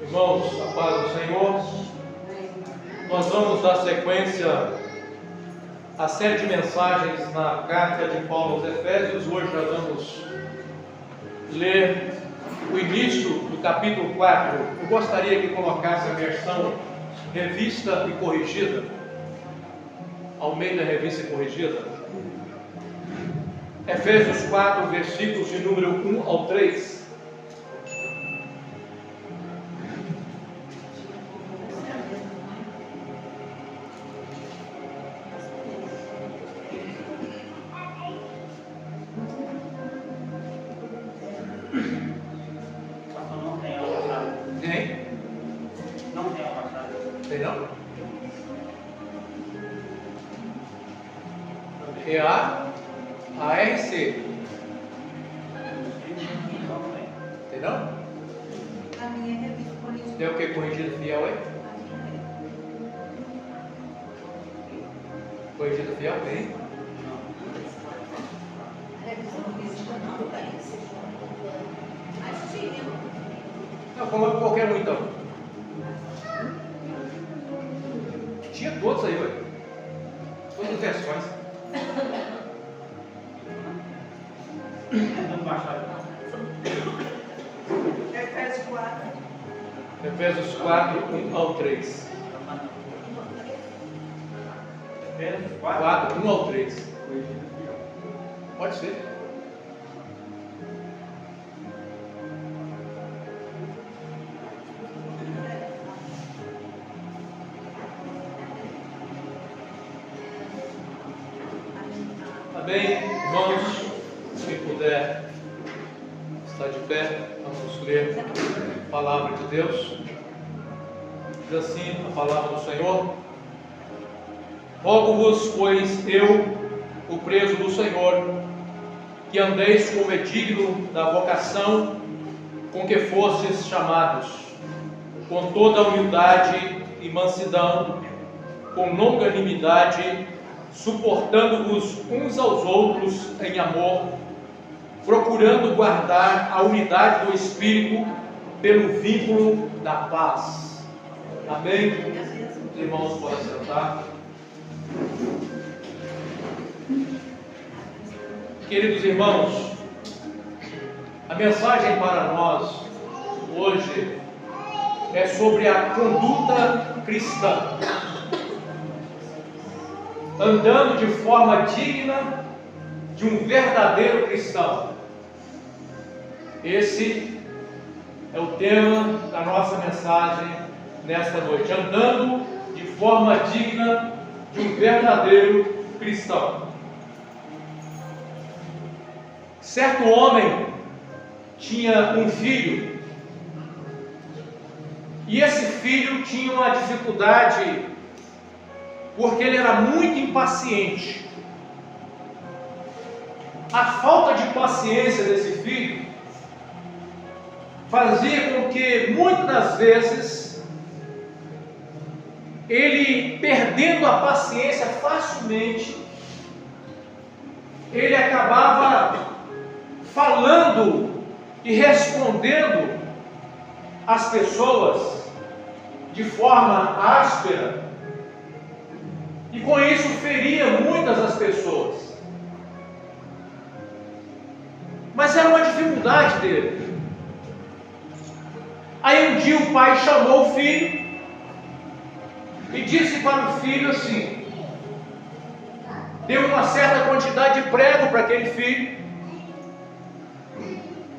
Irmãos, a paz do Senhor. Nós vamos dar sequência à série de mensagens na carta de Paulo aos Efésios. Hoje nós vamos ler o início do capítulo 4. Eu gostaria que colocasse a versão revista e corrigida, ao meio da revista e corrigida. Efésios 4, versículos de número 1 ao 3. ARC. Entendeu? A minha revista corrigida. Tem o que corrigido fiel aí? Corrigido fiel tem? A revista corrigida não tem. Mas tinha. Não, coloca qualquer um então. Tinha todos aí, ué. Todas as versões. Efésios 4. Efésios 4, 1 ao 3. Efésios 4, 1 ao 3. Pode ser. Amém, irmãos, quem puder estar de pé, vamos ler a palavra de Deus. Diz assim a palavra do Senhor: rogo-vos, pois eu, o preso do Senhor, que andeis como é digno da vocação com que fostes chamados, com toda a humildade e mansidão, com longanimidade, suportando-vos uns aos outros em amor, procurando guardar a unidade do Espírito pelo vínculo da paz. Amém? Os irmãos podem sentar. Queridos irmãos, a mensagem para nós hoje é sobre a conduta cristã, andando de forma digna de um verdadeiro cristão. Esse é o tema da nossa mensagem nesta noite, andando de forma digna de um verdadeiro cristão. Certo homem tinha um filho, e esse filho tinha uma dificuldade porque ele era muito impaciente. A falta de paciência desse filho fazia com que muitas das vezes ele, perdendo a paciência facilmente, ele acabava falando e respondendo às pessoas de forma áspera, e com isso feria muitas das pessoas. Mas era uma dificuldade dele. Aí um dia o pai chamou o filho e disse para o filho assim, deu uma certa quantidade de prego para aquele filho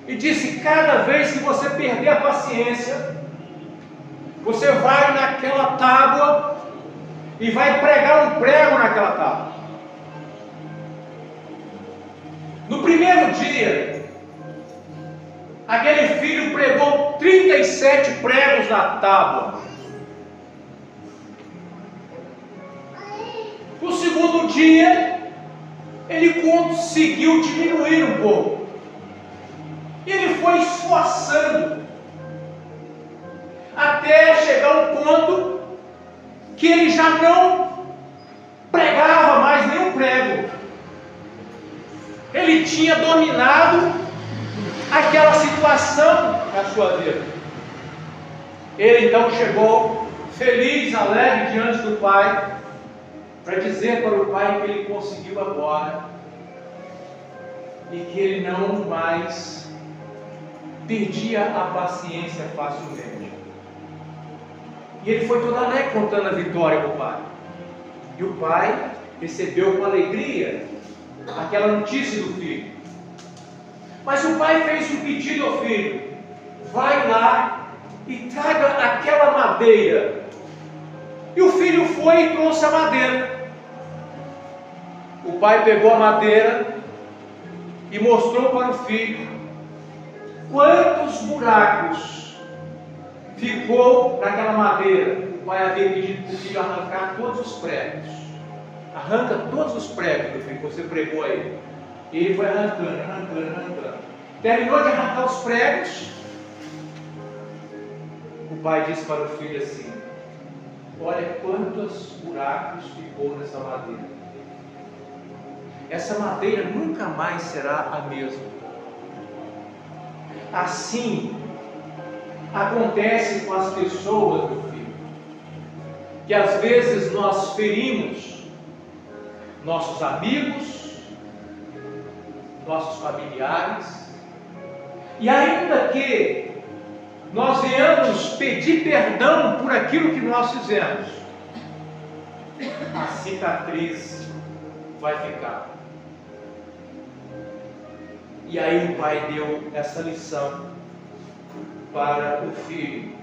e disse: cada vez que você perder a paciência, você vai naquela tábua e vai pregar um prego naquela tábua. No primeiro dia, aquele filho pregou 37 pregos na tábua. No segundo dia, ele conseguiu diminuir um pouco. Ele foi esforçando até chegar ao ponto que ele já não pregava mais nenhum prego. Ele tinha dominado aquela situação na sua vida. Ele então chegou feliz, alegre diante do pai, para dizer para o pai que ele conseguiu agora e que ele não mais perdia a paciência facilmente. E ele foi todo alegre contando a vitória para o pai. E o pai recebeu com alegria aquela notícia do filho. Mas o pai fez um pedido ao filho: vai lá e traga aquela madeira. E o filho foi e trouxe a madeira. O pai pegou a madeira e mostrou para o filho quantos buracos ficou naquela madeira. O pai havia pedido para o filho arrancar todos os pregos. Arranca todos os pregos, meu filho, que você pregou aí. E ele foi arrancando. Terminou de arrancar os pregos. O pai disse para o filho assim: olha quantos buracos ficou nessa madeira. Essa madeira nunca mais será a mesma. Assim acontece com as pessoas, meu filho, que às vezes nós ferimos nossos amigos, nossos familiares, e ainda que nós venhamos pedir perdão por aquilo que nós fizemos, a cicatriz vai ficar. E aí o pai deu essa lição para o filho.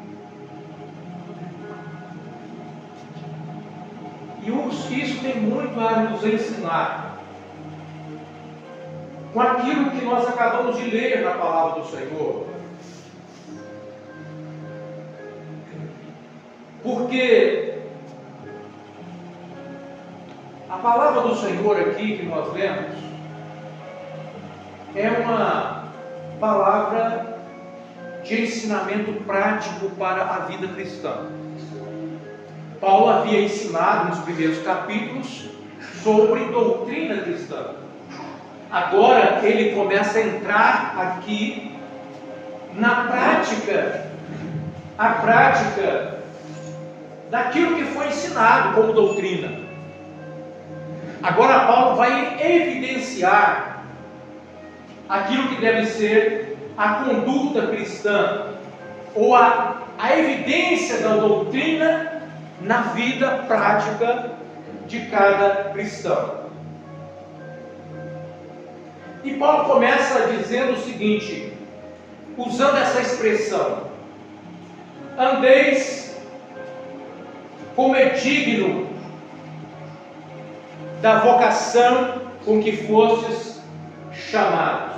E isso tem muito a nos ensinar com aquilo que nós acabamos de ler na palavra do Senhor. Porque a palavra do Senhor aqui que nós lemos é uma palavra de ensinamento prático para a vida cristã. Paulo havia ensinado nos primeiros capítulos sobre doutrina cristã. Agora ele começa a entrar aqui na prática, a prática daquilo que foi ensinado como doutrina. Agora Paulo vai evidenciar aquilo que deve ser a conduta cristã, ou a evidência da doutrina na vida prática de cada cristão. E Paulo começa dizendo o seguinte, usando essa expressão: andeis como é digno da vocação com que fostes chamados.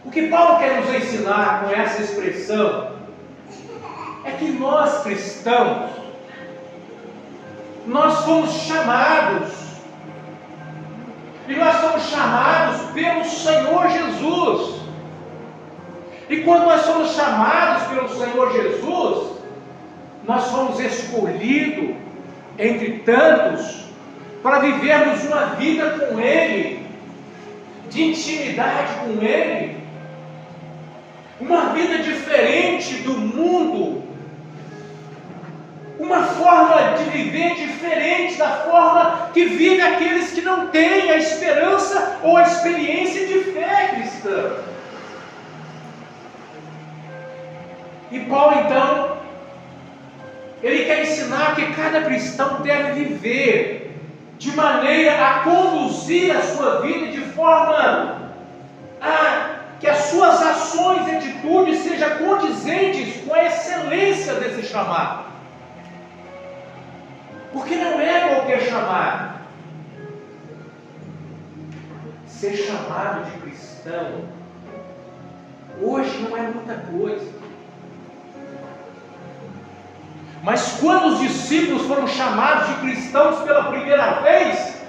O que Paulo quer nos ensinar com essa expressão é que nós cristãos, nós fomos chamados, e nós somos chamados pelo Senhor Jesus. E quando nós somos chamados pelo Senhor Jesus, nós fomos escolhidos entre tantos para vivermos uma vida com Ele, de intimidade com Ele, uma vida diferente do mundo, uma forma de viver diferente da forma que vive aqueles que não têm a esperança ou a experiência de fé cristã. E Paulo então, ele quer ensinar que cada cristão deve viver de maneira a conduzir a sua vida de forma a que as suas ações e atitudes sejam condizentes com a excelência desse chamado. Porque não é qualquer chamado. Ser chamado de cristão hoje não é muita coisa. Mas quando os discípulos foram chamados de cristãos pela primeira vez,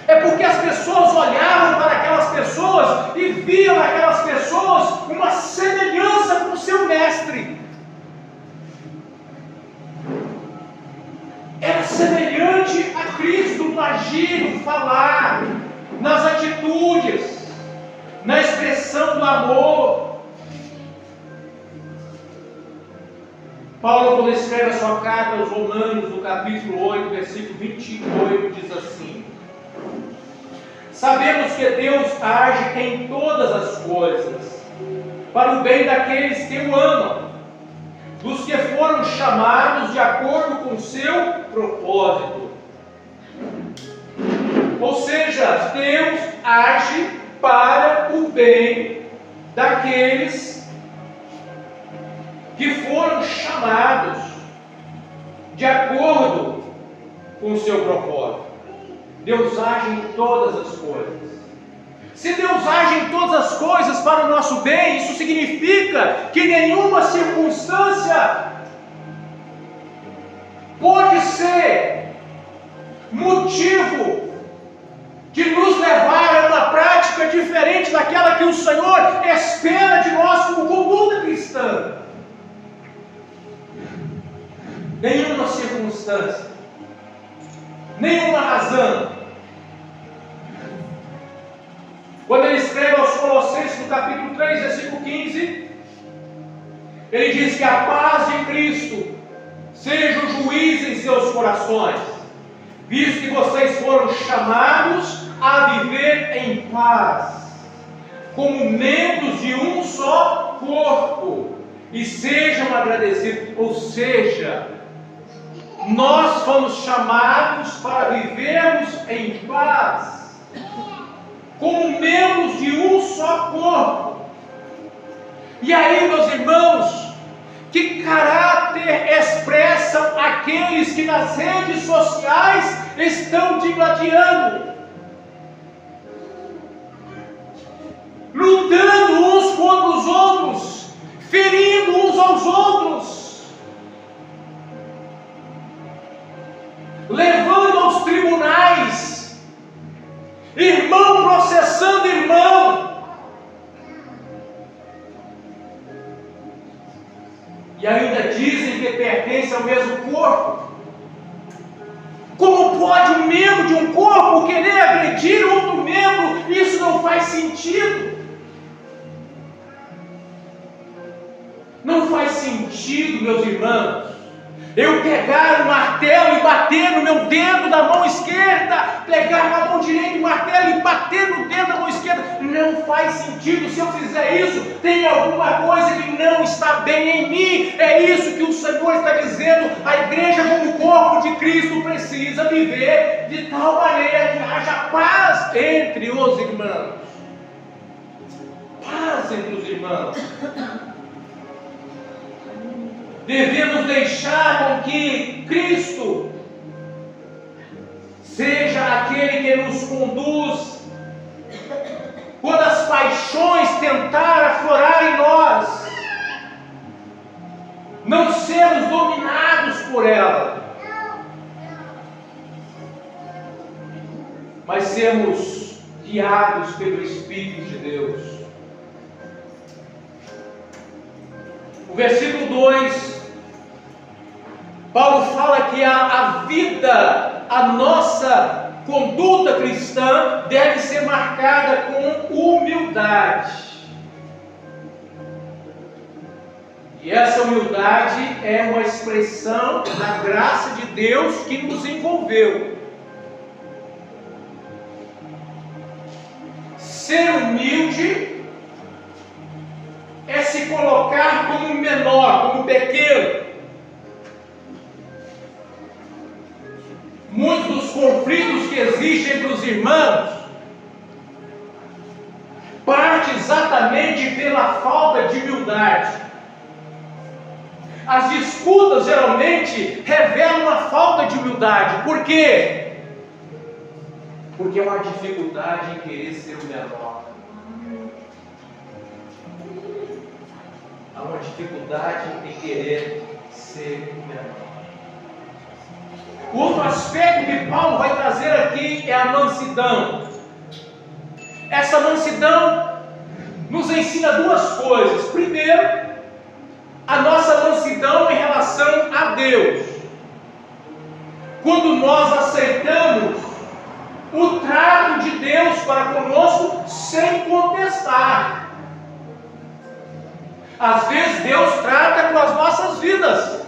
é porque as pessoas olhavam para aquelas pessoas e viam naquelas pessoas uma semelhança com o seu mestre. Era semelhante a Cristo no agir, no falar, nas atitudes, na expressão do amor. Paulo, quando escreve a sua carta aos Romanos, no capítulo 8, versículo 28, diz assim: sabemos que Deus age em todas as coisas, para o bem daqueles que o amam, dos que foram chamados de acordo com o seu propósito. Ou seja, Deus age para o bem daqueles que foram chamados de acordo com o seu propósito. Deus age em todas as coisas. Se Deus age em todas as coisas para o nosso bem, isso significa que nenhuma circunstância pode ser motivo de nos levar a uma prática diferente daquela que o Senhor espera de nós como conduta cristã. Nenhuma circunstância, nenhuma razão. Quando ele escreve aos Colossenses, no capítulo 3, versículo 15, ele diz que a paz de Cristo seja o juiz em seus corações, visto que vocês foram chamados a viver em paz, como membros de um só corpo, e sejam agradecidos. Ou seja, nós fomos chamados para vivermos em paz, como membros de um só corpo. E aí, meus irmãos, que caráter expressam aqueles que nas redes sociais estão digladiando, lutando uns contra os outros, ferindo uns aos outros, levando aos tribunais, irmão processando irmão, e ainda dizem que pertencem ao mesmo corpo. Como pode um membro de um corpo querer agredir outro membro? Isso não faz sentido. Não faz sentido, meus irmãos, eu pegar o martelo e bater no meu dedo da mão esquerda, pegar na mão direita o martelo e bater no dedo da mão esquerda. Não faz sentido. Se eu fizer isso, tem alguma coisa que não está bem em mim. É isso que o Senhor está dizendo. A igreja, como corpo de Cristo, precisa viver de tal maneira que haja paz entre os irmãos. Paz entre os irmãos. Devemos deixar com que Cristo seja aquele que nos conduz quando as paixões tentar aflorar em nós, não sermos dominados por ela, mas sermos guiados pelo Espírito de Deus. O versículo 2, Paulo fala que a vida, a nossa conduta cristã deve ser marcada com humildade. E essa humildade é uma expressão da graça de Deus que nos envolveu. Ser humilde é se colocar como menor, como pequeno. Muitos dos conflitos que existem entre os irmãos parte exatamente pela falta de humildade. As disputas geralmente revelam uma falta de humildade. Por quê? Porque é uma dificuldade em querer ser o menor. Há uma dificuldade em querer ser o menor. O outro aspecto que Paulo vai trazer aqui é a mansidão. Essa mansidão nos ensina duas coisas. Primeiro, a nossa mansidão em relação a Deus. Quando nós aceitamos o trato de Deus para conosco sem contestar. Às vezes Deus trata com as nossas vidas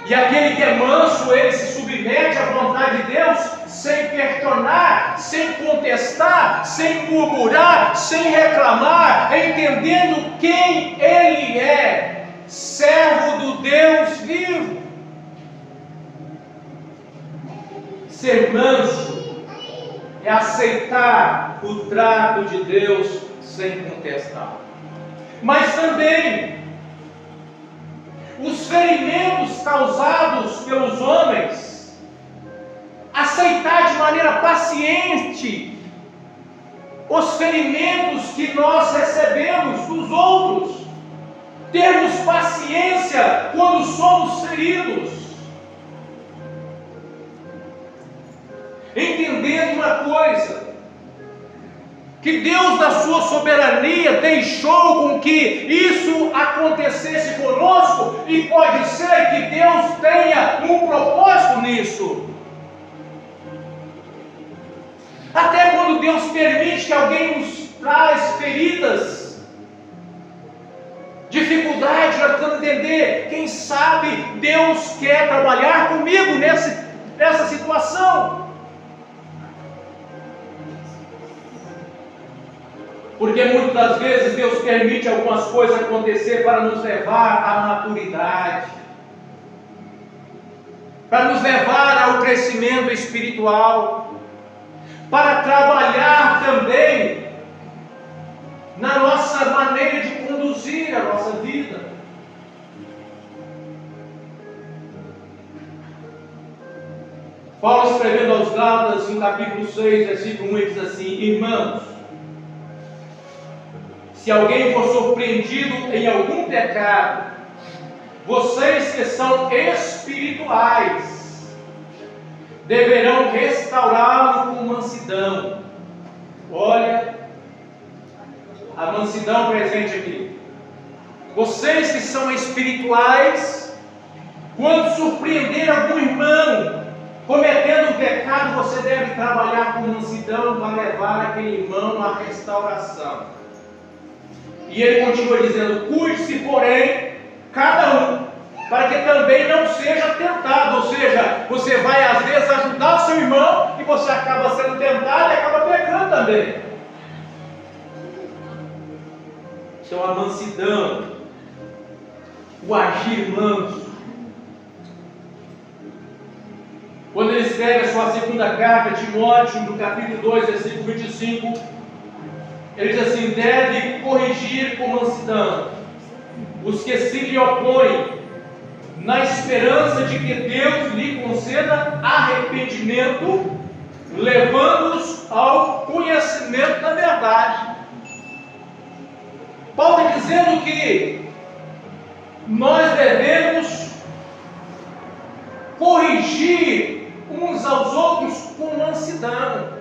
E aquele que é manso, ele se submete à vontade de Deus sem questionar, sem contestar, sem murmurar, sem reclamar, entendendo quem ele é, servo do Deus vivo. Ser manso é aceitar o trato de Deus sem contestar. Mas também os ferimentos causados pelos homens, aceitar de maneira paciente os ferimentos que nós recebemos dos outros, termos paciência quando somos feridos, entendendo uma coisa, que Deus, na sua soberania, deixou com que isso acontecesse conosco, e pode ser que Deus tenha um propósito nisso. Até quando Deus permite que alguém nos traz feridas, dificuldade, nós precisamos entender, quem sabe Deus quer trabalhar comigo nessa situação. Porque muitas das vezes Deus permite algumas coisas acontecer para nos levar à maturidade, para nos levar ao crescimento espiritual, para trabalhar também na nossa maneira de conduzir a nossa vida. Paulo, escrevendo aos Gálatas, no capítulo 6, versículo 1, ele diz assim: irmãos, se alguém for surpreendido em algum pecado, vocês que são espirituais deverão restaurá-lo com mansidão. Olha a mansidão presente aqui. Vocês que são espirituais, quando surpreender algum irmão cometendo um pecado, você deve trabalhar com mansidão para levar aquele irmão à restauração. E ele continua dizendo: cuide-se, porém, cada um, para que também não seja tentado. Ou seja, você vai às vezes ajudar o seu irmão e você acaba sendo tentado e acaba pecando também. Isso é uma mansidão, o agir manso. Quando ele escreve a sua segunda carta a Timóteo, no capítulo 2, versículo 25, ele diz assim: deve corrigir com mansidão os que se lhe opõem, na esperança de que Deus lhe conceda arrependimento, levando-os ao conhecimento da verdade. Paulo está dizendo que nós devemos corrigir uns aos outros com mansidão.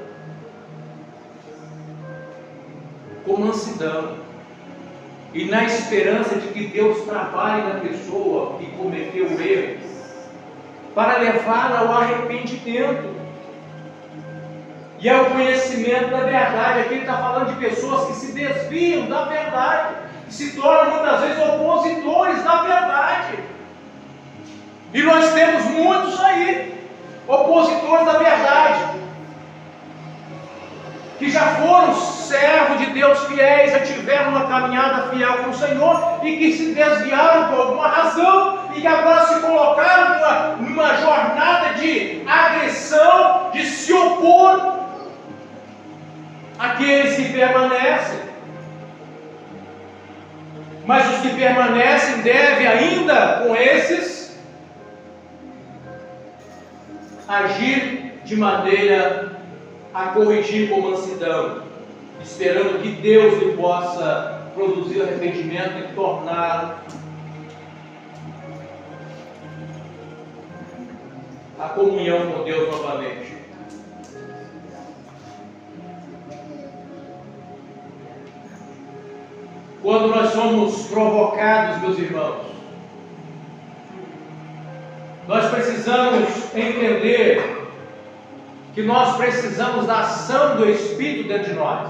Com mansidão, e na esperança de que Deus trabalhe na pessoa que cometeu o erro, para levá-la ao arrependimento e ao conhecimento da verdade. Aqui ele está falando de pessoas que se desviam da verdade, que se tornam muitas vezes opositores da verdade, e nós temos muitos aí, opositores da verdade, que já foram servos de Deus fiéis, já tiveram uma caminhada fiel com o Senhor e que se desviaram por alguma razão e que agora se colocaram numa jornada de agressão, de se opor àqueles que permanecem. Mas os que permanecem devem ainda com esses agir de maneira a corrigir com mansidão, esperando que Deus lhe possa produzir arrependimento e torná-lo a comunhão com Deus novamente. Quando nós somos provocados, meus irmãos, nós precisamos entender que nós precisamos da ação do Espírito dentro de nós,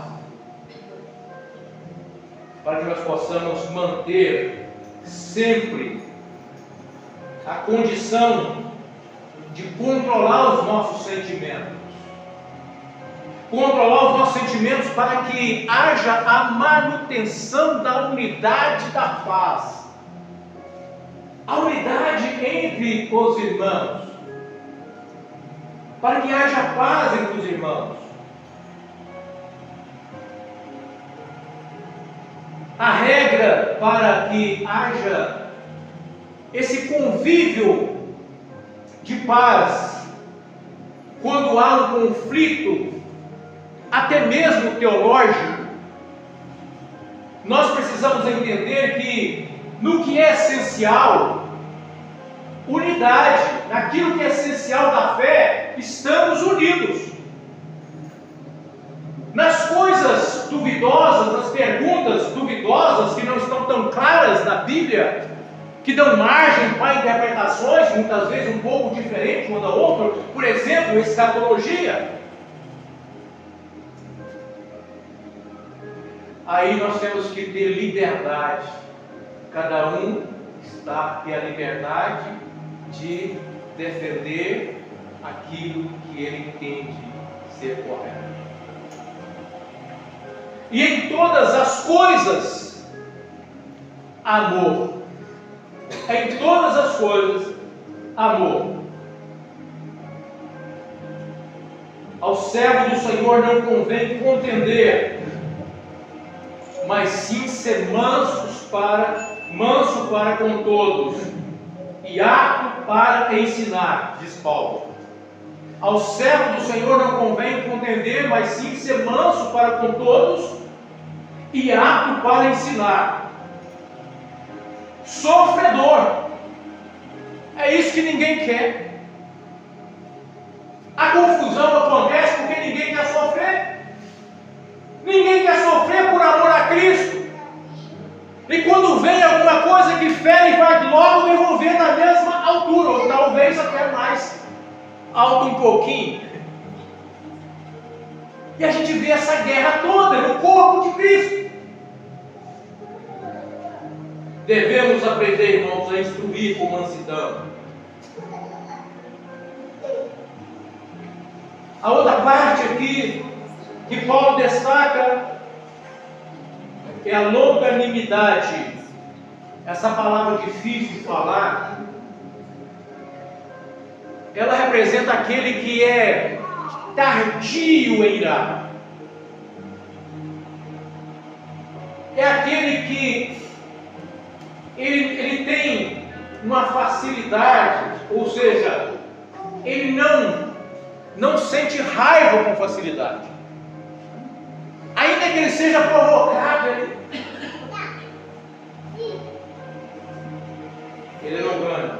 para que nós possamos manter sempre a condição de controlar os nossos sentimentos. Controlar os nossos sentimentos para que haja a manutenção da unidade da paz. A unidade entre os irmãos. Para que haja paz entre os irmãos. A regra para que haja esse convívio de paz, quando há um conflito, até mesmo teológico, nós precisamos entender que no que é essencial, unidade, naquilo que é essencial da fé, estamos unidos. Nas coisas duvidosas, nas perguntas duvidosas que não estão tão claras na Bíblia, que dão margem para interpretações, muitas vezes um pouco diferentes uma da outra, por exemplo, escatologia. Aí nós temos que ter liberdade. Cada um tem a liberdade de defender aquilo que ele entende ser correto. E em todas as coisas, amor. Em todas as coisas, amor. Ao servo do Senhor não convém contender, mas sim ser manso para com todos, e apto para ensinar, diz Paulo. Ao servo do Senhor não convém contender, mas sim ser manso para com todos, e apto para ensinar. Sofredor. É isso que ninguém quer. A confusão acontece porque ninguém quer sofrer. Ninguém quer sofrer por amor a Cristo. E quando vem alguma coisa que fere, vai logo devolver na mesma altura, ou talvez até mais alto um pouquinho. E a gente vê essa guerra toda no corpo de Cristo. Devemos aprender, irmãos, a instruir com mansidão. A outra parte aqui que Paulo destaca é a longanimidade. Essa palavra difícil de falar, ela representa aquele que é tardio em irar. É aquele que ele tem uma facilidade, ou seja, ele não sente raiva com facilidade. Ainda que ele seja provocado, ele não ganha.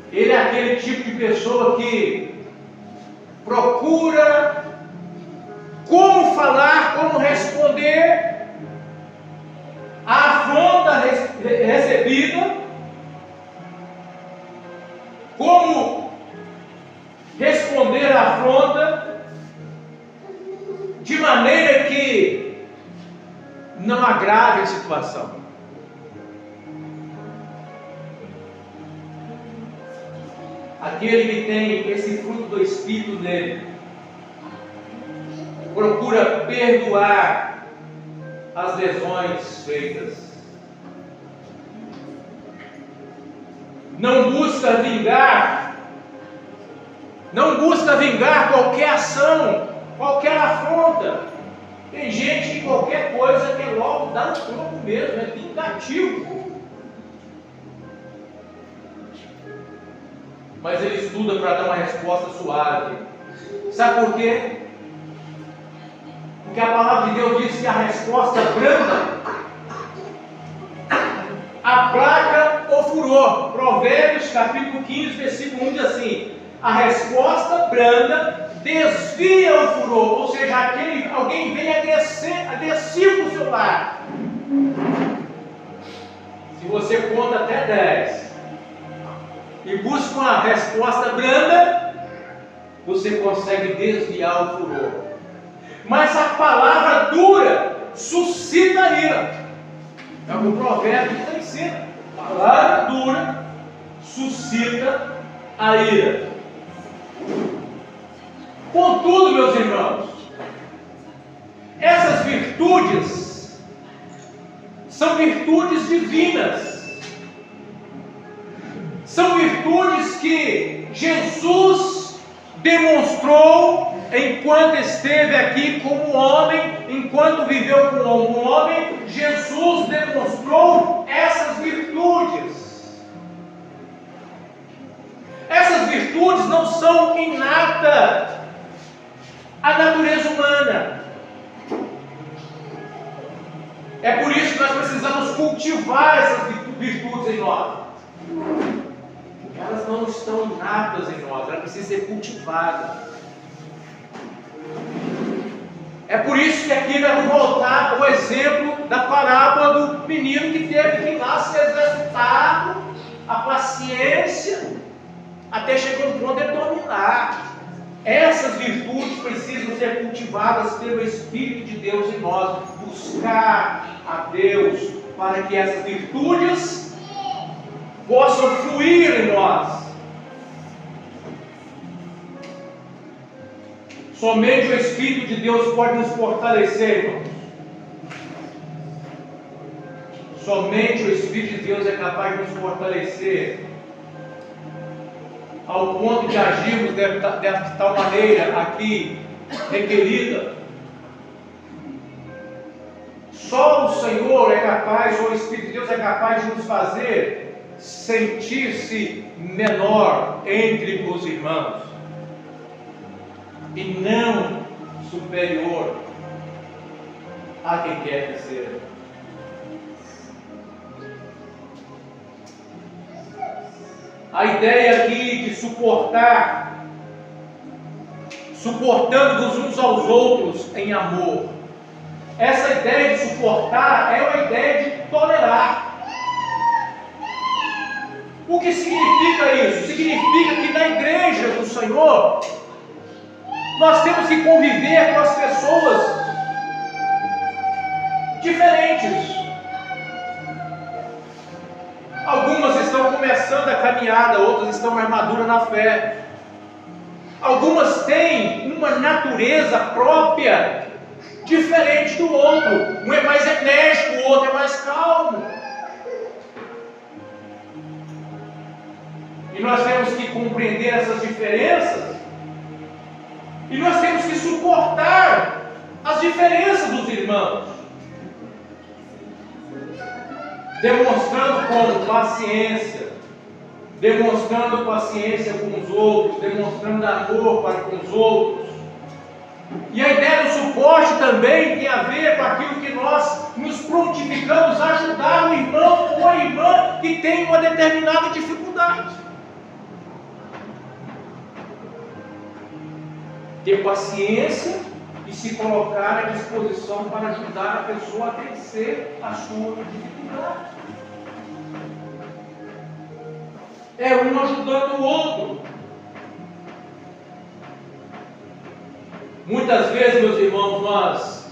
Ele é aquele tipo de pessoa que procura como falar, como responder a afronta recebida, como responder à afronta de maneira que não agrave a situação. Aquele que tem esse fruto do Espírito nele procura perdoar as lesões feitas. Não busca vingar qualquer ação, qualquer afronta. Tem gente que qualquer coisa quer logo dar um troco mesmo, é vingativo. Mas ele estuda para dar uma resposta suave. Sabe por quê? Porque a palavra de Deus diz que a resposta branda aplaca o furor. Provérbios capítulo 15, versículo 1 diz assim: a resposta branda desvia o furor. Ou seja, alguém vem agressivo no seu lar. Se você conta até 10 e busca uma resposta branda, você consegue desviar o furor. Mas a palavra dura suscita ira. É o que o provérbio nos ensina. Palavra dura suscita a ira. Contudo, meus irmãos, essas virtudes são virtudes divinas. São virtudes que Jesus demonstrou enquanto esteve aqui como homem, enquanto viveu como homem. Jesus demonstrou essas virtudes. Essas virtudes não são inatas à natureza humana. É por isso que nós precisamos cultivar essas virtudes em nós. Elas não estão inatas em nós, elas precisam ser cultivadas. É por isso que aqui nós vamos voltar ao exemplo da parábola do menino que teve que ir lá se exercitar a paciência até chegar no ponto de dominar. Essas virtudes precisam ser cultivadas pelo Espírito de Deus em nós. Buscar a Deus para que essas virtudes possam fluir em nós. Somente o Espírito de Deus pode nos fortalecer, irmãos. Somente o Espírito de Deus é capaz de nos fortalecer ao ponto de agirmos de tal maneira aqui requerida. Só o Senhor é capaz, ou o Espírito de Deus é capaz de nos fazer sentir-se menor entre os irmãos e não superior a quem quer que seja. A ideia aqui de suportando-vos uns aos outros em amor. Essa ideia de suportar é uma ideia de tolerar. O que significa isso? Significa que na igreja do Senhor nós temos que conviver com as pessoas diferentes. Algumas estão começando a caminhada, outras estão mais maduras na fé. Algumas têm uma natureza própria diferente do outro. Um é mais enérgico, o outro é mais calmo. E nós temos que compreender essas diferenças. E nós temos que suportar as diferenças dos irmãos, demonstrando como paciência, demonstrando paciência com os outros, demonstrando amor para com os outros. E a ideia do suporte também tem a ver com aquilo que nós nos prontificamos a ajudar o irmão ou a irmã que tem uma determinada dificuldade. Ter paciência e se colocar à disposição para ajudar a pessoa a vencer a sua dificuldade. É um ajudando o outro. Muitas vezes, meus irmãos, nós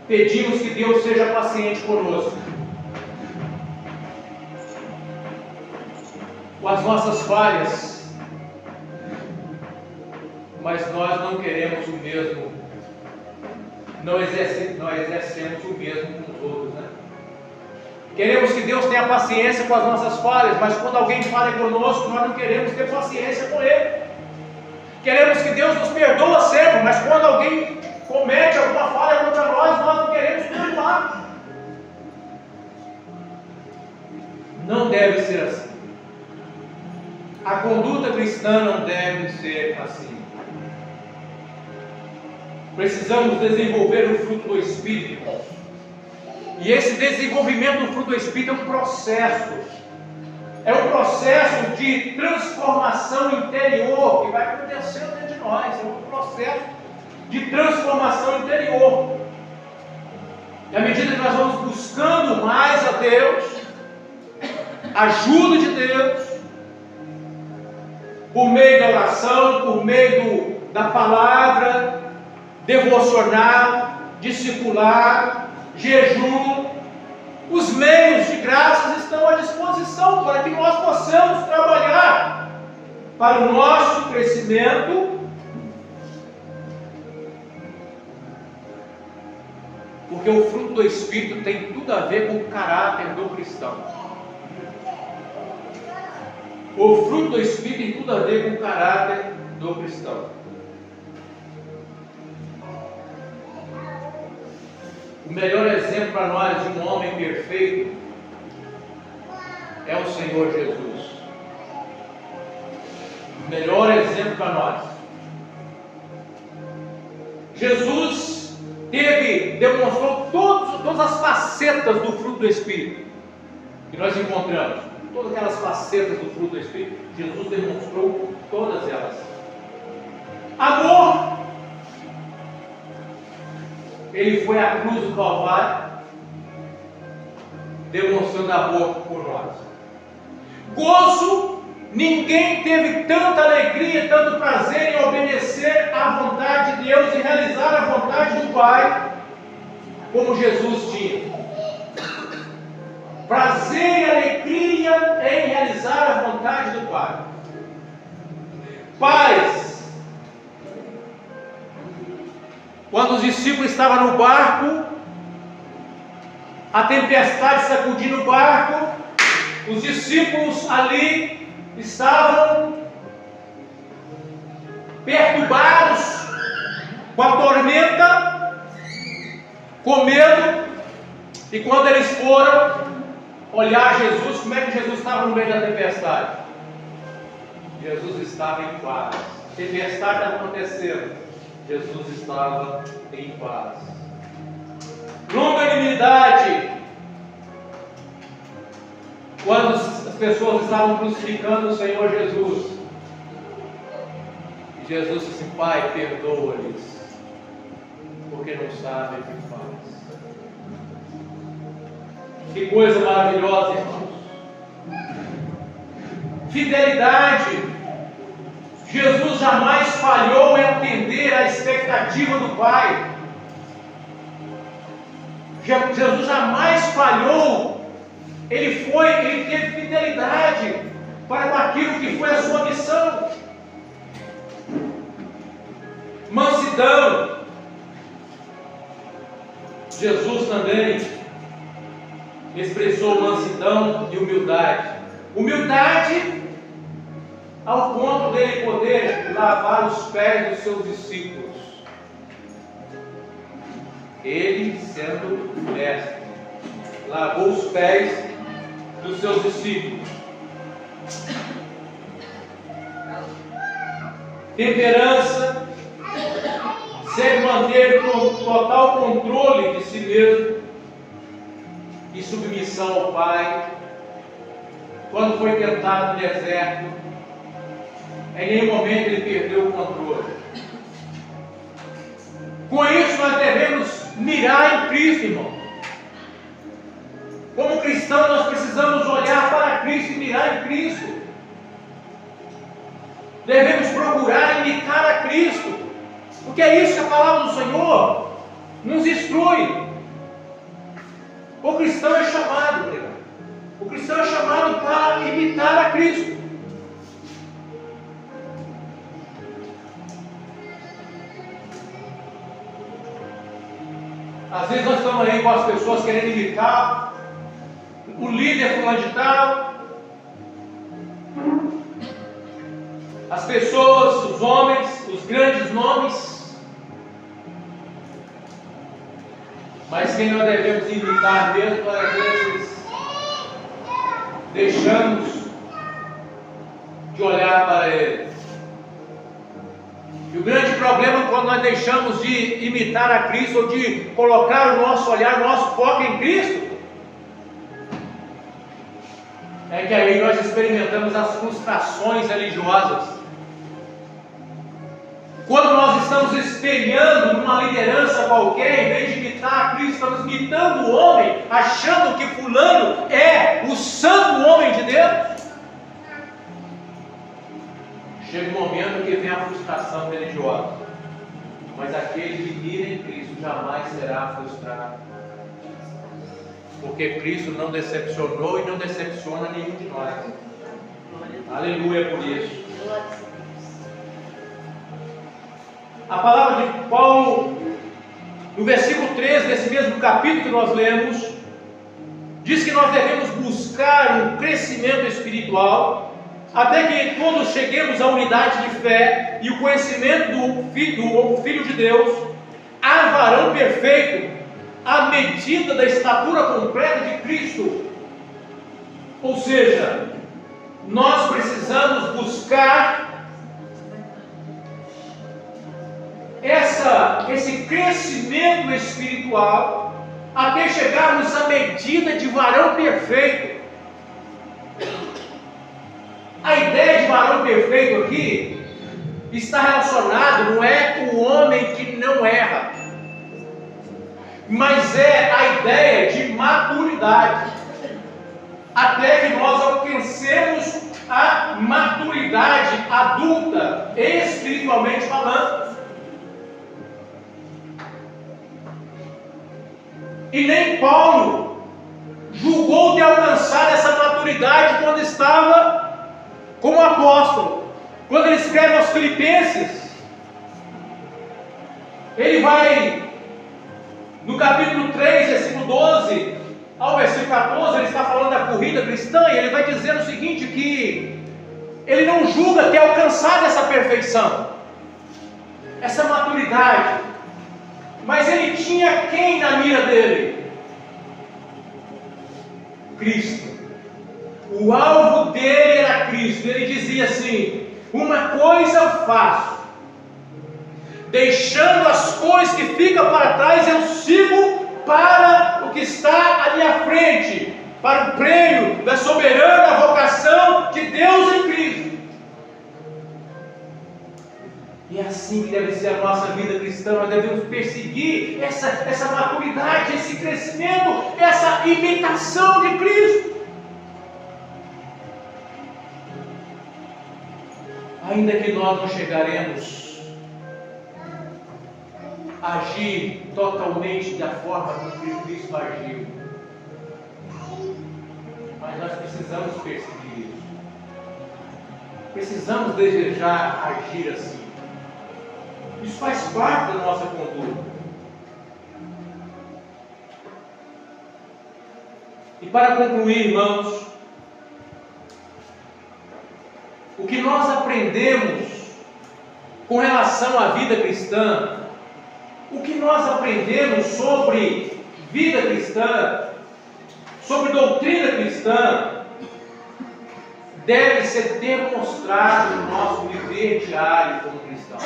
pedimos que Deus seja paciente conosco, com as nossas falhas, mas nós não queremos o mesmo, não exercemos o mesmo com os outros, né? Queremos que Deus tenha paciência com as nossas falhas, mas quando alguém falha conosco, nós não queremos ter paciência com ele. Queremos que Deus nos perdoe sempre, mas quando alguém comete alguma falha contra nós não queremos perdoar. Não deve ser assim. A conduta cristã não deve ser assim. Precisamos desenvolver o fruto do Espírito. E esse desenvolvimento do fruto do Espírito é um processo. É um processo de transformação interior que vai acontecendo dentro de nós. É um processo de transformação interior. E à medida que nós vamos buscando mais a Deus, a ajuda de Deus, por meio da oração, por meio da palavra, devocional, discipular, jejum, os meios de graças estão à disposição. disposição para que nós possamos trabalhar para o nosso crescimento, porque o fruto do Espírito tem tudo a ver com o caráter do cristão. O fruto do Espírito tem tudo a ver com o caráter do cristão. O melhor exemplo para nós de um homem perfeito é o Senhor Jesus. O melhor exemplo para nós. Jesus demonstrou todas as facetas do fruto do Espírito que nós encontramos. Todas aquelas facetas do fruto do Espírito, Jesus demonstrou todas elas. Amor. Ele foi à cruz do Calvário, demonstrando amor por nós. Gozo. Ninguém teve tanta alegria, tanto prazer em obedecer à vontade de Deus e realizar a vontade do Pai, como Jesus tinha. Prazer e alegria em realizar a vontade do Pai. Paz. Quando os discípulos estavam no barco, a tempestade sacudindo o barco, os discípulos ali estavam perturbados com a tormenta, com medo, e quando eles foram olhar Jesus, como é que Jesus estava no meio da tempestade? Jesus estava em paz. A tempestade estava acontecendo, Jesus estava em paz. Longanimidade. Quando as pessoas estavam crucificando o Senhor Jesus, e Jesus disse assim: Pai, perdoa-lhes, porque não sabem o que faz. Que coisa maravilhosa, irmãos. Fidelidade. Jesus jamais falhou em atender à expectativa do Pai. Jesus jamais falhou. Ele teve fidelidade para aquilo que foi a sua missão. Mansidão. Jesus também expressou mansidão e humildade. Humildade ao ponto dele poder lavar os pés dos seus discípulos. Ele, sendo mestre, lavou os pés dos seus discípulos. Temperança, sempre manter total controle de si mesmo e submissão ao Pai. Quando foi tentado no deserto, em nenhum momento ele perdeu o controle. Com isso nós devemos mirar em Cristo, irmão. Como cristãos nós precisamos olhar para Cristo e mirar em Cristo. Devemos procurar imitar a Cristo, porque é isso que a palavra do Senhor nos instrui. O cristão é chamado, o cristão é chamado para imitar a Cristo. Às vezes nós estamos aí com as pessoas querendo imitar o líder fulano de tal, as pessoas, os homens, os grandes nomes, mas quem nós devemos imitar mesmo, às vezes deixamos de olhar para ele. E o grande problema quando nós deixamos de imitar a Cristo, ou de colocar o nosso olhar, o nosso foco em Cristo, é que aí nós experimentamos as frustrações religiosas. Quando nós estamos espelhando numa liderança qualquer, em vez de imitar a Cristo, estamos imitando o homem, achando que fulano é o santo homem de Deus. Chega um momento que vem a frustração religiosa, mas aquele que mira em Cristo jamais será frustrado. porque Cristo não decepcionou e não decepciona nenhum de nós. Aleluia por isso. A palavra de Paulo, no versículo 13 desse mesmo capítulo que nós lemos, diz que nós devemos buscar um crescimento espiritual, até que todos cheguemos à unidade de fé e o conhecimento do Filho de Deus, a varão perfeito, à medida da estatura completa de Cristo. Ou seja, nós precisamos buscar esse crescimento espiritual até chegarmos à medida de varão perfeito. A ideia de varão perfeito aqui está relacionado, não é o homem que não erra, mas é a ideia de maturidade, até que nós alcancemos a maturidade adulta, espiritualmente falando. E nem Paulo julgou de alcançar essa maturidade quando estava como apóstolo. Quando ele escreve aos Filipenses, ele vai no capítulo 3, versículo 12 ao versículo 14, ele está falando da corrida cristã, e ele vai dizer o seguinte, que ele não julga ter alcançado essa perfeição, essa maturidade, mas ele tinha quem na mira dele? Cristo. O alvo dele era Cristo. Ele dizia assim: uma coisa eu faço, deixando as coisas que ficam para trás, eu sigo para o que está à minha frente, para o prêmio da soberana vocação de Deus em Cristo. E é assim que deve ser a nossa vida cristã. Nós devemos perseguir essa maturidade, esse crescimento, essa imitação de Cristo. Ainda que nós não chegaremos a agir totalmente da forma como Cristo agiu, mas nós precisamos perseguir isso. Precisamos desejar agir assim. Isso faz parte da nossa conduta. E para concluir, irmãos, o que nós aprendemos com relação à vida cristã, o que nós aprendemos sobre vida cristã, sobre doutrina cristã, deve ser demonstrado no nosso viver diário como cristão.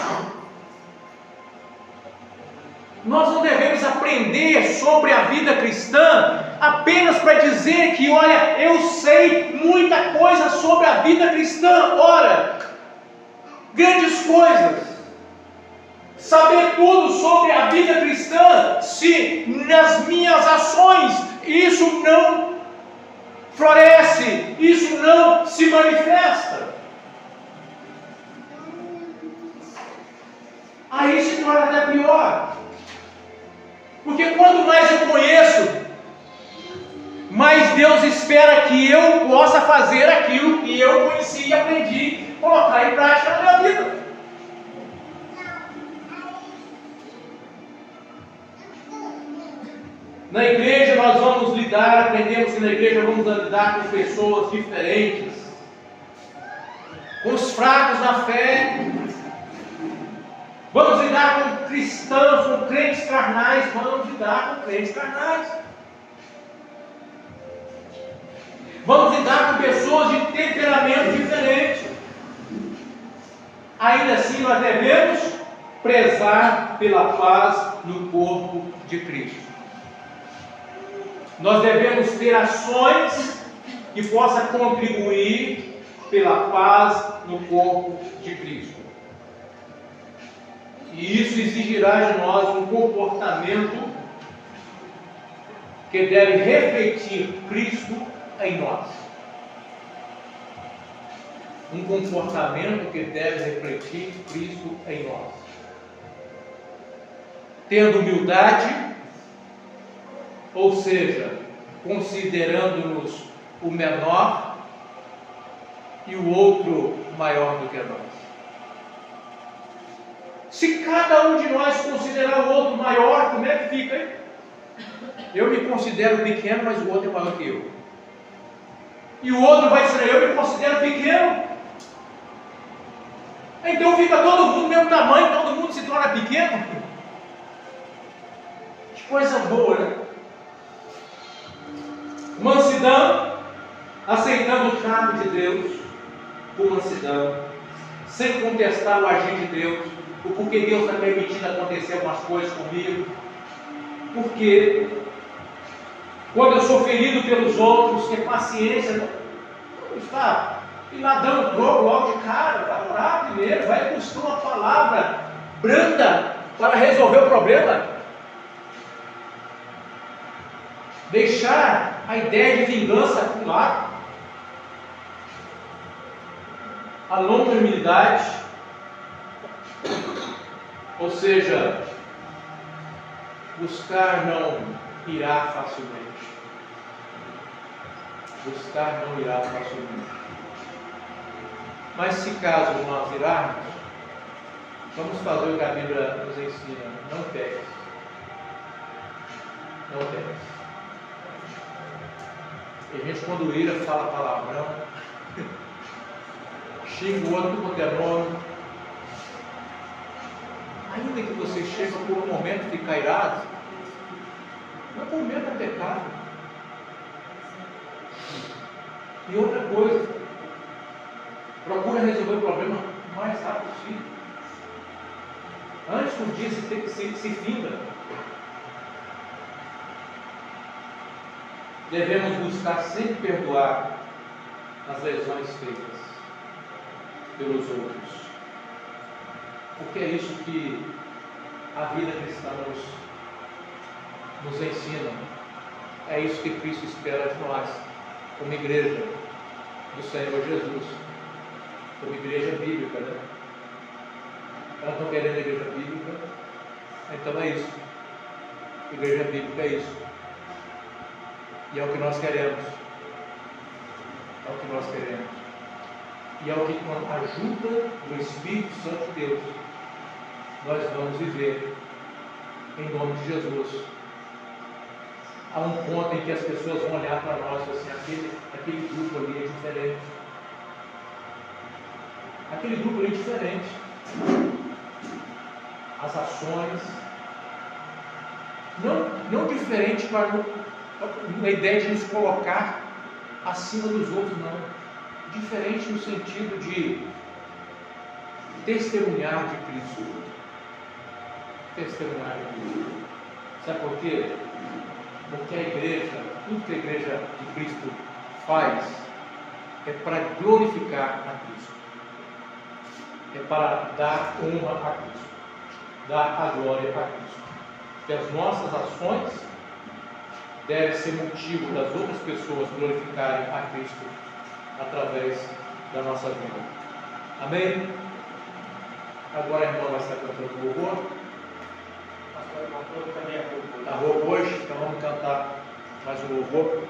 Nós não devemos aprender sobre a vida cristã apenas para dizer que, olha, eu sei muita coisa sobre a vida cristã. Ora, grandes coisas. Saber tudo sobre a vida cristã, se nas minhas ações isso não floresce, isso não se manifesta, aí se torna até pior. Porque quanto mais eu conheço, mais Deus espera que eu possa fazer aquilo que eu conheci e aprendi, colocar em prática na minha vida. Na igreja nós vamos aprendemos que na igreja vamos lidar com pessoas diferentes, com os fracos na fé. Vamos lidar com cristãos, com crentes carnais, vamos lidar com crentes carnais. Vamos lidar com pessoas de temperamento diferente. Ainda assim nós devemos prezar pela paz no corpo de Cristo. Nós devemos ter ações que possam contribuir pela paz no corpo de Cristo. E isso exigirá de nós um comportamento que deve refletir Cristo em nós. Um comportamento que deve refletir Cristo em nós. Tendo humildade, ou seja, considerando-nos o menor e o outro maior do que nós. Se cada um de nós considerar o outro maior, como é que fica, hein? Eu me considero pequeno, mas o outro é maior que eu. E o outro vai dizer, eu me considero pequeno. Então fica todo mundo do mesmo tamanho, todo mundo se torna pequeno. Que coisa boa, né? Mansidão, aceitando o trato de Deus com mansidão, sem contestar o agir de Deus, o porquê Deus está permitindo acontecer algumas coisas comigo. Porque quando eu sou ferido pelos outros, ter paciência, não está e lá dando troco logo de cara, vai orar primeiro, vai buscar uma palavra branda para resolver o problema. Deixar a ideia de vingança acumular. A longanimidade, ou seja, buscar não irá facilmente. Buscar não irá facilmente. Mas se caso nós irarmos, vamos fazer o que a Bíblia nos ensina: não peques. Não peques. E a gente, quando ira, fala palavrão, xinga o outro quanto é nome. Ainda que você chegue por um momento de ficar irado, não cometa pecado. E outra coisa, procura resolver o problema o mais rápido possível. Antes que o dia se finda. Devemos buscar sempre perdoar as lesões feitas pelos outros. Porque é isso que a vida cristã nos ensina. É isso que Cristo espera de nós, como igreja do Senhor Jesus, como igreja bíblica, né? Nós estamos querendo a igreja bíblica, então é isso. Igreja bíblica é isso. E é o que nós queremos. É o que nós queremos. E é o que, com a ajuda do Espírito Santo de Deus, nós vamos viver em nome de Jesus. Há um ponto em que as pessoas vão olhar para nós e assim, aquele grupo ali é diferente. Aquele grupo ali é diferente. As ações, não diferente na ideia de nos colocar acima dos outros, não. Diferente no sentido de testemunhar de Cristo. Testemunhar de Cristo. Sabe por quê? Porque a igreja, tudo que a igreja de Cristo faz é para glorificar a Cristo. É para dar honra a Cristo. Dar a glória a Cristo. Que as nossas ações devem ser motivo das outras pessoas glorificarem a Cristo através da nossa vida. Amém? Agora a irmã vai estar cantando o louvor. Está roubo hoje, então vamos cantar mais um louvor.